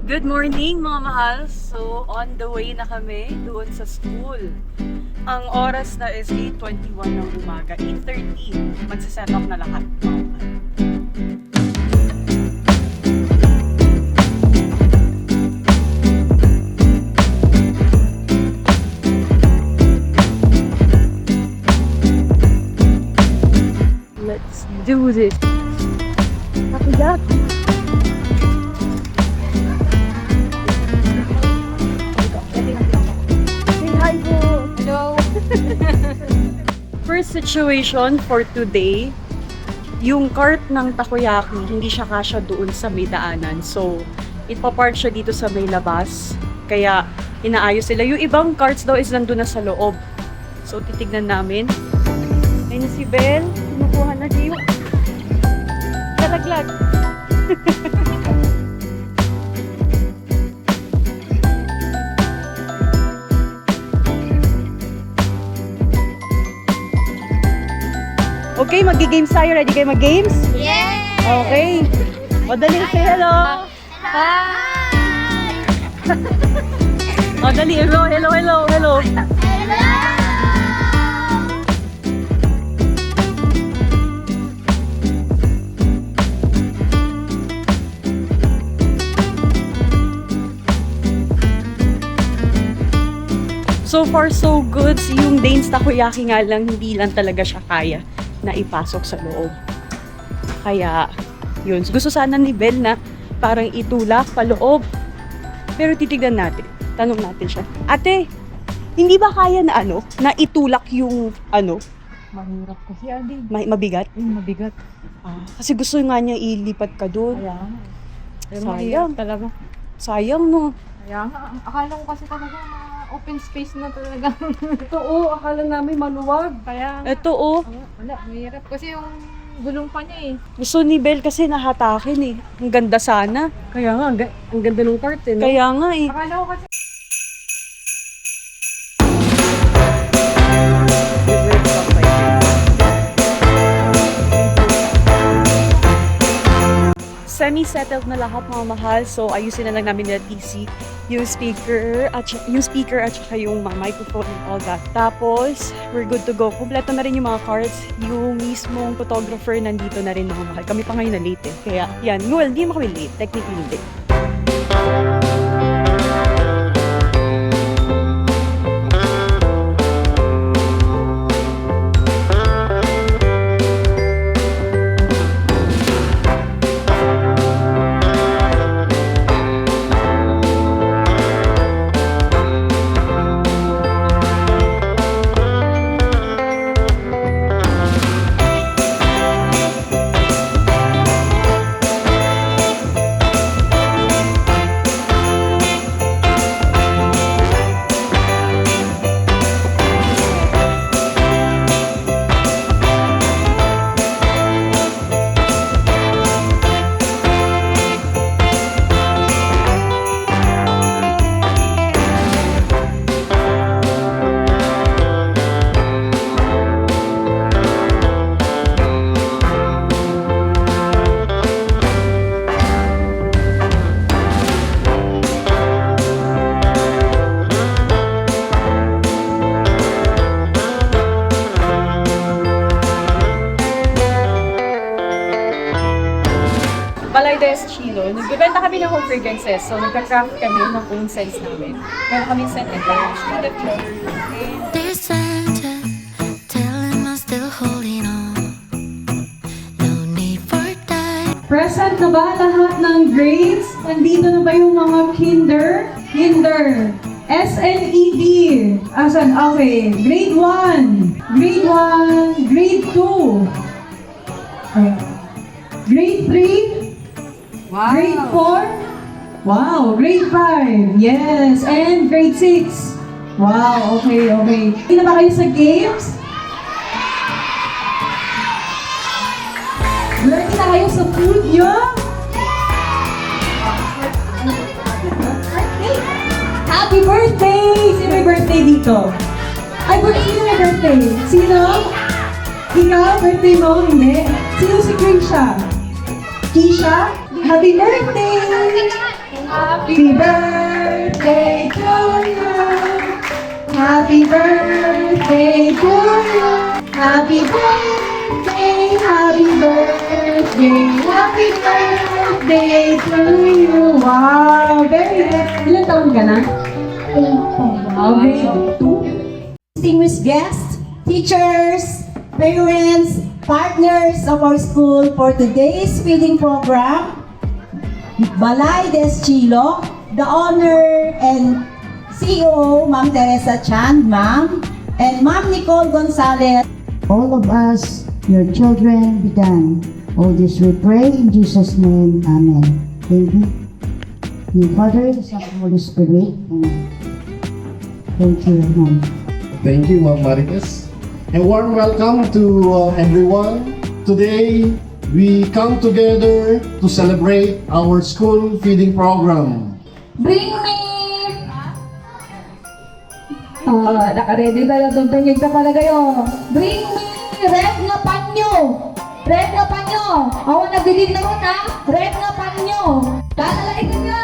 Good morning mga mahal! So, on the way na kami doon sa school. Ang oras na is 8:21 ng umaga. 8:30, magsiset off na lahat mga mahal. Let's do this! Takoyaki! First situation for today, yung cart ng takoyaki, hindi siya kasya doon sa may daanan. So, ipapark siya dito sa may labas. Kaya, inaayos sila. Yung ibang carts daw is nandun na sa loob. So, titignan namin. Ayun si Belle. Kinukuha na siya yung kalaglag. Okay, mag-games tayo. Ready kayo mag-games? Yes! Okay. O, dali. Say hello. Hi! O, dali. Hello, hello, hello, hello. Hello! So far, so good. Yung Dane's Takoyaki nga lang, hindi lang talaga siya kaya na ipasok sa loob. Kaya, yun. Gusto sana ni Belle na parang itulak pa loob. Pero titignan natin. Tanong natin siya. Ate, hindi ba kaya na na itulak yung Mahirap kasi, Adi. mabigat? Mabigat. Kasi gusto nga niya ilipat ka doon. Kaya nga. Pero Sayang. mahirap talaga. Sayang, no? Kaya nga, akala ko kasi talaga open space na talaga. Ito, akala namin maluwag. Kaya nga. Ito, Wala, mahirap. Kasi yung gulong pa niya eh. gusto ni Belle kasi nahatakin eh. Ang ganda sana. Kaya nga, ang ganda ng cart eh. No? Kaya nga eh. Akala ko kasi Semi-settled na lahat mga mahal. So, ayusin na lang namin nila TC yung speaker at saka yung mga microphone and all that. Tapos, we're good to go. Kompleto na rin yung mga cards. Yung mismong photographer nandito na rin mga mahal. Kami pa ngayon na late eh. Kaya, yan. Well, hindi mo kami late. Technically hindi. Balaydes Chilo. Nagbibenta kami ng home fragrances. So, nagka-craft kami ng own scents namin. Meron kami scent and touch. Dear Santa, tell him I'm still holding on. No need for time. Present na ba lahat ng grades? Nandito na ba yung mga kinder? Kinder. SNED. Asan? Okay. Grade 1. Grade 1. Grade 2. Okay. Grade 3. wow. Grade 4. Wow. Grade 5. Yes. And grade 6. Wow. Okay, okay. Hindi na ba kayo sa games? Ready na kayo sa food nyo? Happy birthday! Sino may birthday dito? Ay, sino may birthday? Sino? Ikaw, birthday mo? Hindi. Sino si Krisha? Kisha? Happy birthday! Happy birthday to you. Happy birthday to you. Happy birthday, happy birthday, happy birthday to you. Wow, very good. Ilan taon ka na? Wow, grade 2. Distinguished guests, teachers, parents, partners of our school for today's feeding program. Balay Des Chilo, the owner and CEO, Ma'am Teresa Chan, Ma'am, and Ma'am Nicole Gonzalez. All of us, your children, be done. All this we pray in Jesus' name. Amen. Thank you. In the Father, the Son, and the Holy Spirit. Amen. Thank you, Ma'am. Thank you, Ma'am Marites. A warm welcome to everyone. Today, we come together to celebrate our school feeding program. Bring me! Naka-ready tayo. Tumpingig na pala kayo. Bring me! Red na panyo! Red na panyo! Ako nagdidig na ron ha! Red na panyo! Tatalay ko na!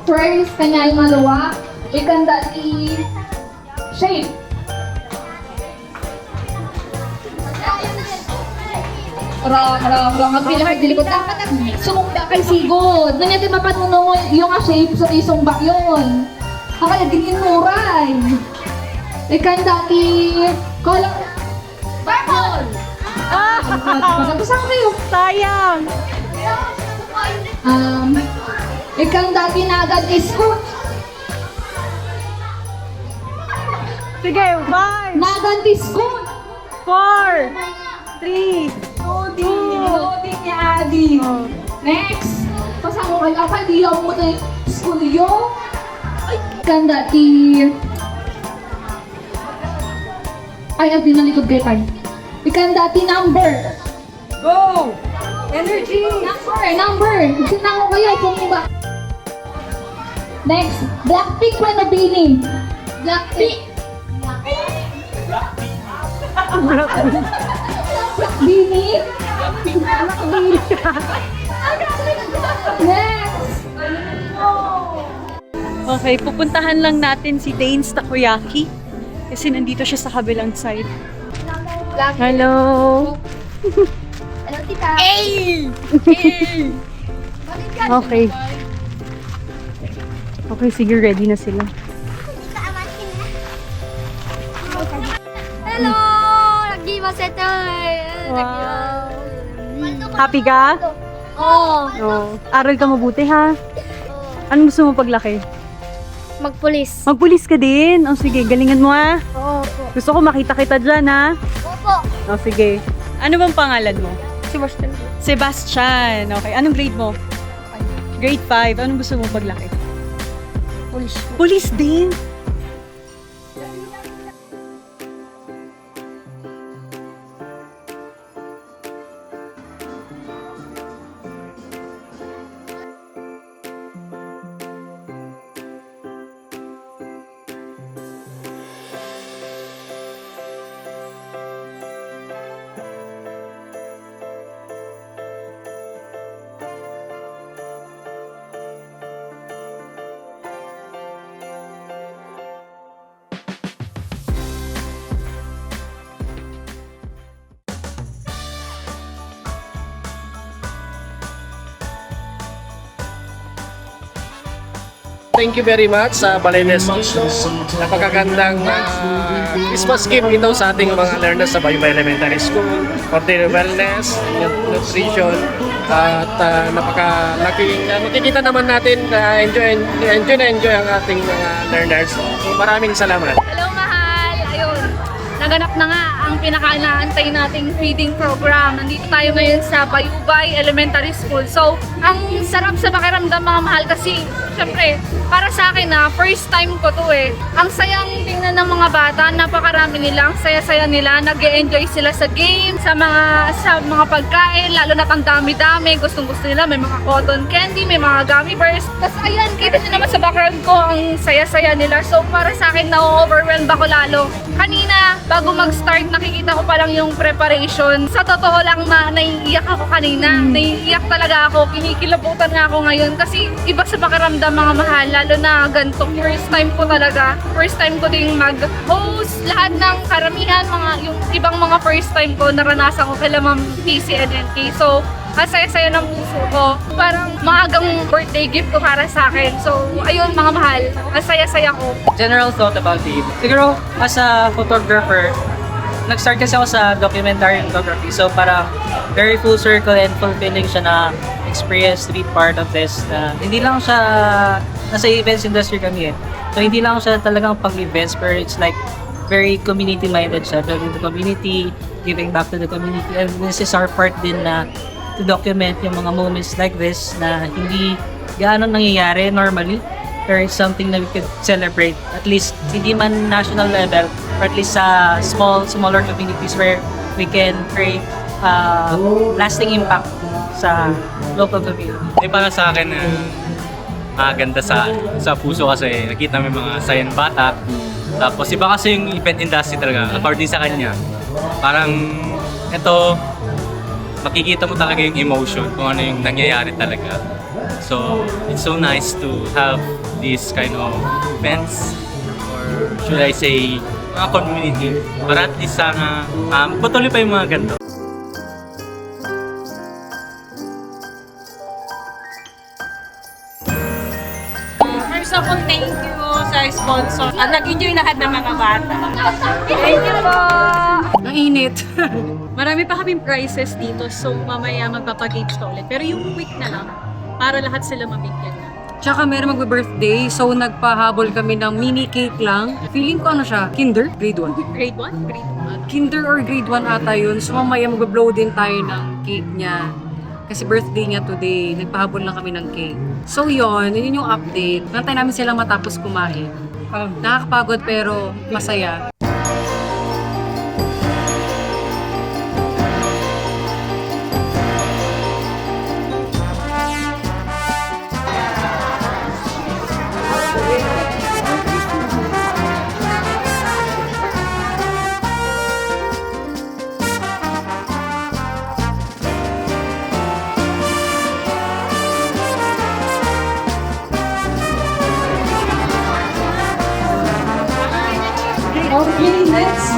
First, kanya'y maluwa. Ikanda ni shape. Rang, ang pinakadilikod. Dapat sumumba kay sigod. Nandiyan din mapanunong yung shape sa isumba yun. Ang kaya ginuray. Ikanda ni color. Purple! Magkakasama kayo. Sayang! Ikang dati na agad iskot. Sige, 5, Nagad iskot. 4, 3, 2, Loading ni Adi. Next. Pasama kayo. Apa, di ako mo na school yo. Ikang dati. Ay, ang pinalikod kay Pai. Ikang dati number. go! Energy! Number. Sinang ko kayo. Pumba. Next, Blackpink pa na bini. Blackpink. Bini. Next. Okay, pupuntahan lang natin si Dane's Takoyaki. Kasi nandito siya sa kabilang side. Hello! Hello, tita. Okay. Okay, sige, ready na sila. Hello! Nagdimaseto. Wow. Happy ka? Oo. Oo. Aral ka mabuti, ha? Anong gusto mo paglaki? Magpulis. Magpulis ka din. O sige, galingan mo, ha? Opo. Gusto ko makita kita dyan, ha? Opo. O sige. Ano bang pangalan mo? Sebastian. Sebastian. Okay. Anong grade mo? Grade 5. Anong gusto mo paglaki? Pulis. Pulis din. Thank you very much sa Balay Des Chilo. Napakagandang Christmas gift ito sa ating mga learners sa Bayubay Elementary School. Continuing wellness, nutrition, at napakalaki. Makikita naman natin na enjoy ang ating mga learners. Maraming salamat. Hello, mahal! Ayun, naganap na nga ang pinaka-inaantay nating feeding program. Nandito tayo ngayon sa Bayubay Elementary School. So, ang sarap sa pakiramdam mga mahal kasi syempre para sa akin na first time ko to eh. Ang sayang tingnan ng mga bata, napakarami nila, ang saya-saya nila, nag-e-enjoy sila sa game, sa mga pagkain, lalo na ang dami-dami, gustong-gusto nila, may mga cotton candy, may mga gummy bears. Tapos ayan, kita nyo naman sa background ko, ang saya-saya nila. So para sa akin, na-overwhelmed ako lalo. Kanina, bago mag-start, nakikita ko pa lang yung preparation. Sa totoo lang na naiiyak ako kanina. Naiiyak talaga ako, kinikilabutan nga ako ngayon kasi iba sa pakiramdam mga mahal, lalo na ganito. First time ko talaga. First time ko ding mag-host. Lahat ng karamihan, yung ibang mga first time ko, naranasan ko kila Ma'am PC and NK. So, ang saya-saya ng puso ko. Parang maagang birthday gift ko para sa akin. So, ayun mga mahal, ang saya-saya ko. General thought about it. Siguro, as a photographer, nag-start kasi ako sa documentary photography. So, parang very full circle and fulfilling siya na experience to be part of this. Hindi lang siya, nasa events industry kami eh. So, hindi lang siya talagang pang-events, pero it's like very community-minded siya. Building the community, giving back to the community. And this is our part din na to document yung mga moments like this na hindi gaano nangyayari normally. There is something that we could celebrate, at least hindi man national level, or at least sa smaller communities where we can create lasting impact sa local community. Para sa akin, maganda sa puso kasi nakita mo yung mga sayang bata. Tapos iba kasi yung event industry talaga, according sa kanya. Parang ito, makikita mo talaga yung emotion, kung ano yung nangyayari talaga. So, it's so nice to have these kind of events, or should I say, mga community, para at least sana patuloy pa yung mga ganito. First of all, thank you sa sponsor. Nag-enjoy lahat ng mga bata. Thank you po! Ang init. Marami pa kaming prizes dito, so mamaya magpapagames ka ulit. Pero yung quick na lang, para lahat sila mabigyan. Tsaka meron magbe-birthday, so nagpahabol kami ng mini cake lang. Feeling ko ano siya, kinder? Grade 1. Grade 1? Grade 1. Kinder or grade 1 ata yun. So mamaya magbe-blow din tayo ng cake niya. Kasi birthday niya today, nagpahabol lang kami ng cake. So yun yung update. Nantay namin silang matapos kumain. Nakakapagod pero masaya. Okay, next.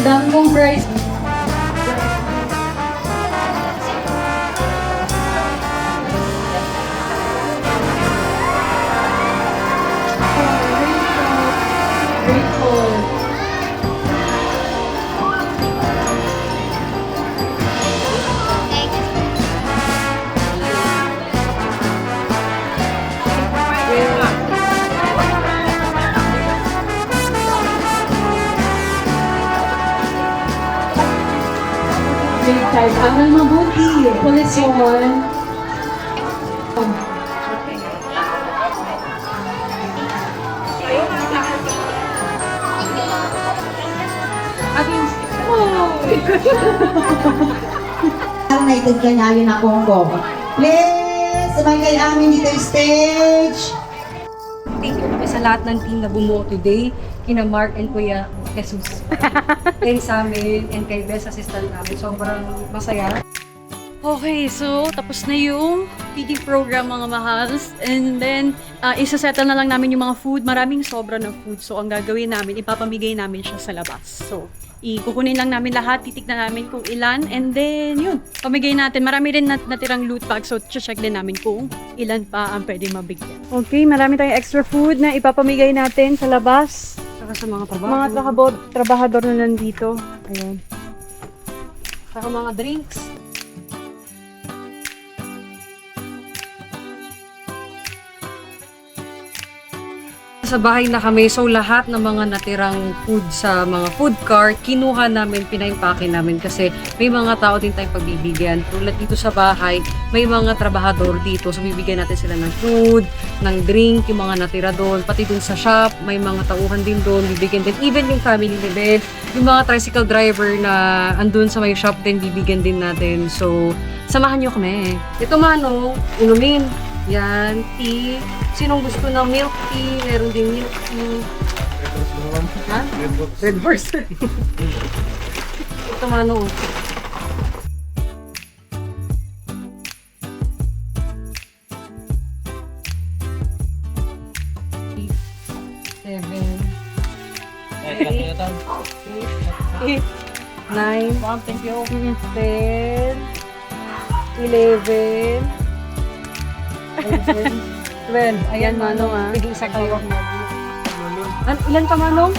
Dami mong prize. Grateful. Big time. Ang mabuti. Polisyon. United Canyayo na Congo. Please, sabay amin dito yung stage. Thank you kami sa lahat ng team na bumuo today. Kina Mark and Kuya Jesus. And sa amin, and kay Best Assistant namin. Sobrang masaya. Okay, so tapos na yung feeding program mga mahals. And then, isasettle na lang namin yung mga food. Maraming sobra ng food. So, ang gagawin namin, ipapamigay namin siya sa labas. So, ikukunin lang namin lahat, titignan namin kung ilan. And then, yun, pamigay natin. Marami rin natirang loot bag. So, check din namin kung ilan pa ang pwede mabigyan. Okay, marami tayong extra food na ipapamigay natin sa labas. Saka sa mga Trabahador na nandito. Ayan. Saka mga drinks. Sa bahay na kami, so lahat ng mga natirang food sa mga food cart, kinuha namin, pinaimpake namin kasi may mga tao din tayong pagbibigyan. Tulad dito sa bahay, may mga trabahador dito, so bibigyan natin sila ng food, ng drink, yung mga natira doon. Pati dun sa shop, may mga tauhan din doon, bibigyan din. Even yung family ni Bel, yung mga tricycle driver na andun sa may shop din, bibigyan din natin. So, samahan nyo kami. Ito Manong, inumin. Yan, tea. Sinong gusto ng milk tea? Meron din milk tea. Ha? Red horse. Ito Manong. Seven. 8, 9, thank you. 10, 11, 12. Ayan, Manong, ah. Tig-isa kayo. Ilan ka, Manong?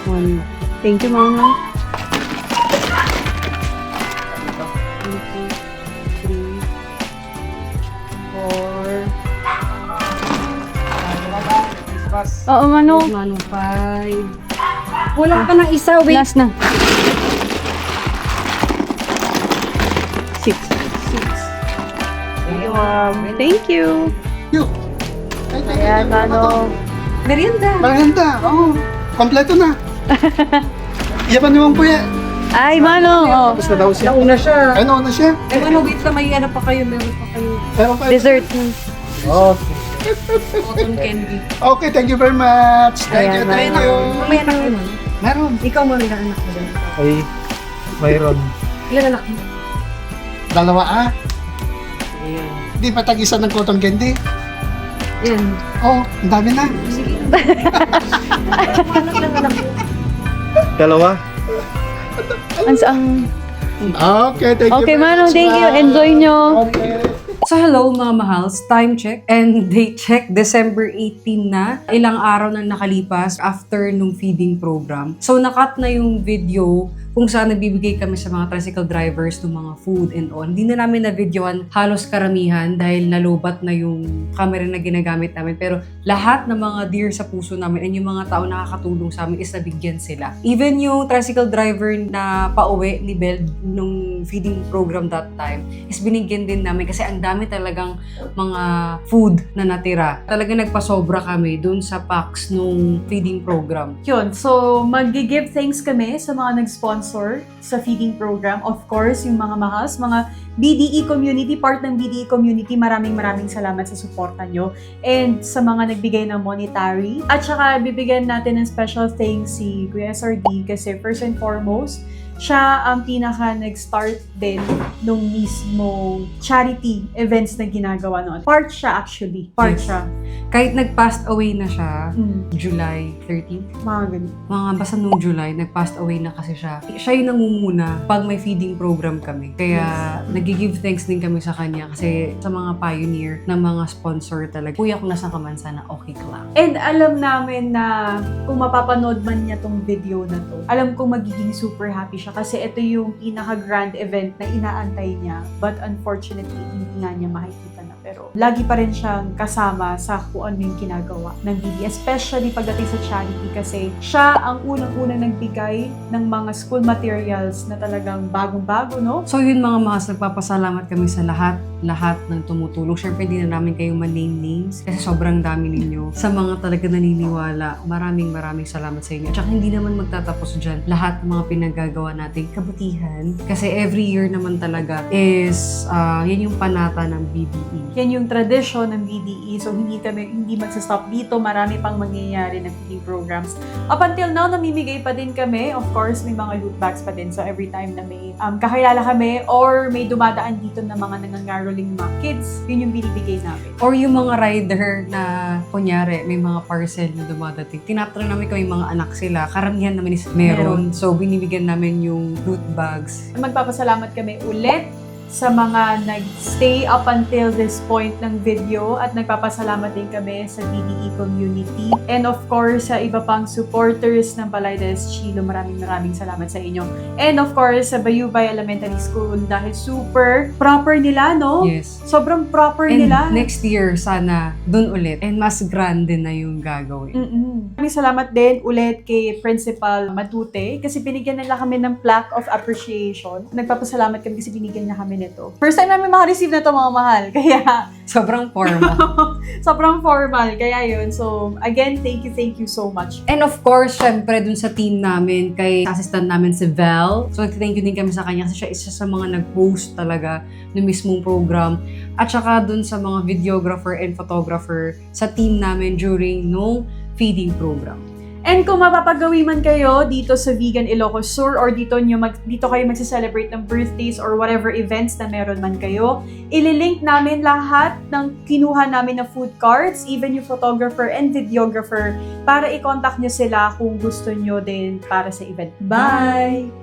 One. Thank you, Manong. 1, 2, 3, 4. Oo, Manong. Manong, 5. Kulang pa ng isa, wait. Last na. 6. Thank you. Ayan, Manong. Merienda. Maganda, oo. Kompleto na. Yapan naman po yan. Ay, Manong. Oh. Tapos na daw siya. Nauna siya. Ay, nauna siya. Eh, Manong, wait lang. May ano pa kayo. Meron pa kayo. Meron pa. Dessert. Okay. Cotton candy. Okay, thank you very much. Thank you, thank you. Mamaya na kayo. Meron. Ikaw mo may anak mo dyan. Ay, mayroon. Ilan anak mo? Dalawa ah. Ayan. Di pa tag-isa ng cotton candy. Yan. Oh, ang dami na. Sige. Dalawa. Ang Okay, thank you. Okay, very Manong, much, thank you. ma'am. Enjoy nyo. Okay. So hello mga mahals, time check and date check, December 18 na. Ilang araw na nakalipas after nung feeding program. So nakat na yung video kung saan nagbibigay kami sa mga tricycle drivers ng mga food and all. Hindi na namin na-videoan halos karamihan dahil nalobat na yung camera na ginagamit namin. Pero lahat ng mga dear sa puso namin and yung mga tao nakakatulong sa amin is nabigyan sila. Even yung tricycle driver na pauwi ni Bel nung feeding program that time is binigyan din namin kasi ang dami talagang mga food na natira. Talagang nagpasobra kami dun sa packs nung feeding program. Yun, so mag-give thanks kami sa mga nag-sponsor sa feeding program. Of course, yung mga mahals, mga BDE community, part ng BDE community, maraming salamat sa suporta nyo. And sa mga nagbigay ng monetary. At saka bibigyan natin ng special thanks si Kuya SRD kasi first and foremost, siya ang pinaka nag-start din nung mismo charity events na ginagawa noon. Part siya actually. Part Yes. siya. Kahit nag-passed away na siya, July 13th, Mga ganun. mga basta nung July, nag-passed away na kasi siya. Siya yung nangunguna pag may feeding program kami. Kaya nag-give thanks din kami sa kanya kasi sa mga pioneer ng mga sponsor talaga. Kuya kung nasa ka man, sana okay ka lang. And alam namin na kung mapapanood man niya tong video na to, alam kong magiging super happy siya kasi ito yung pinaka-grand event na inaantay niya. But unfortunately, hindi nga niya makikita na. Pero lagi pa rin siyang kasama sa kung ano yung ginagawa ng BD. Especially pagdating sa charity kasi siya ang unang-unang nagbigay ng mga school materials na talagang bagong-bago, no? So yun mga mahas, nagpapasalamat kami sa lahat ng tumutulong. Siyempre, hindi na namin kayo ma-name names kasi sobrang dami ninyo. Sa mga talaga naniniwala, maraming salamat sa inyo. At saka hindi naman magtatapos dyan lahat ng mga pinagagawa nating kabutihan. Kasi every year naman talaga is, yan yung panata ng BDE. Yan yung tradition ng BDE. So, hindi magsastop dito. Marami pang mangyayari ng feeding programs. Up until now, namimigay pa din kami. Of course, may mga loot bags pa din. So, every time na may kakilala kami or may dumadaan dito na mga nangangaroling mga kids, yun yung binibigay namin. Or yung mga rider na, kunyari, may mga parcel na dumadating. Tinatanong namin kung may mga anak sila. Karamihan naman is meron. So, binibigyan namin yung loot bags. Magpapasalamat kami ulit sa mga nag-stay up until this point ng video at nagpapasalamat din kami sa BDE community. And of course, sa iba pang supporters ng Balay de Chilo, maraming salamat sa inyo. And of course, sa Bayubay Elementary School dahil super proper nila, no? Yes. Sobrang proper And nila. next year, sana dun ulit. And mas grande na yung gagawin. Maraming salamat din ulit kay Principal Matute kasi binigyan nila kami ng plaque of appreciation. Nagpapasalamat kami kasi binigyan niya kami nito. First time namin makareceive na ito, mga mahal. Kaya, Sobrang formal. sobrang formal. Kaya yun. So, again, thank you so much. And of course, syempre dun sa team namin, kay assistant namin si Val. So, thank you din kami sa kanya kasi siya isa sa mga nag-post talaga ng mismong program. At saka dun sa mga videographer and photographer sa team namin during nung feeding program. And kung mapapagawi man kayo dito sa Vegan Ilocos Sur or dito kayo magse-celebrate ng birthdays or whatever events na meron man kayo, ililink namin lahat ng kinuha namin na food cards, even yung photographer and videographer, para i-contact nyo sila kung gusto nyo din para sa event. Bye!